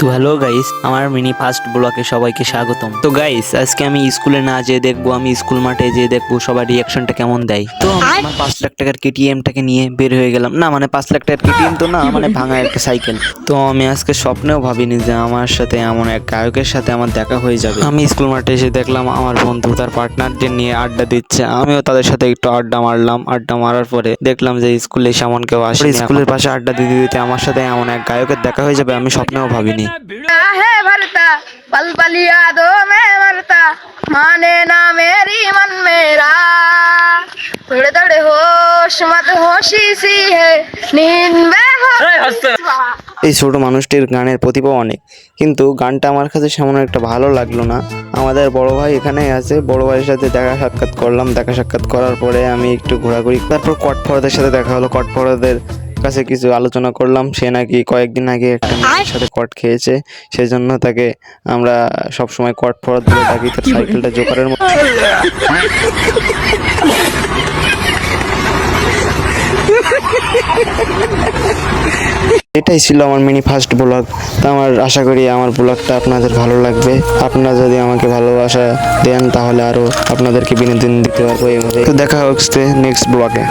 তো hello guys, আমার mini first ব্লগে সবাইকে স্বাগতম। তো গাইস, আজকে আমি স্কুলে না যেয়ে দেখবো, আমি স্কুল মাঠে যেয়ে দেখবো সবার রিয়াকশনটা কেমন দেয়। তো আমি আমার 5 লাখ টাকার কেটিএমটাকে নিয়ে বের হয়ে গেলাম। না মানে 5 লাখ টাকার কেটিএম তো না, মানে ভাঙা একটা সাইকেল। তো আমি আজকে স্বপ্নেও ভাবিনি যে আমার সাথে এমন এক গায়কের সাথে আমার দেখা হয়ে যাবে। আমি স্কুল মাঠে এসে দেখলাম আমার বন্ধু তার পার্টনারদের নিয়ে আড্ডা দিচ্ছে। আমিও তাদের সাথে একটু আড্ডা মারলাম। আড্ডা মারার পরে দেখলাম যে স্কুলে সেমন কেউ আসে। স্কুলের পাশে আড্ডা দিতে দিতে আমার সাথে এমন এক গায়কের দেখা হয়ে যাবে আমি স্বপ্নেও ভাবিনি। है भरता पल पल यादों में मरता माने ना मेरी मन मेरा थोड़े थोड़े होश मत होशी सी है नींद में हो এই ছোট মানুষটির গানের প্রতিভা অনেক, কিন্তু গানটা আমার কাছে সেমন একটা ভালো লাগলো না। আমাদের বড় ভাই এখানেই আছে, বড় ভাইয়ের সাথে দেখা সাক্ষাৎ করলাম। দেখা সাক্ষাৎ করার পরে আমি একটু ঘোরাঘুরি, তারপর কটফড়াদের সাথে দেখা হলো। কটফড়াদের কাছে কিছু আলোচনা করলাম। সে নাকি কয়েকদিন আগে একটা মেয়ের সাথে কট খেয়েছে, সেজন্য তাকে আমরা সবসময় কটফড়াদ বলে ডাকি। তার সাইকেলটা জোকারের মতো। এটাই ছিল আমার মিনি ফার্স্ট ব্লগ। তো আমার আশা করি আমার ব্লগটা আপনাদের ভালো লাগবে। আপনারা যদি আমাকে ভালোবাসা দেন তাহলে আরও আপনাদেরকে বিনোদন দিতে পারবো এইভাবে। তো দেখা হচ্ছে নেক্সট ব্লগে।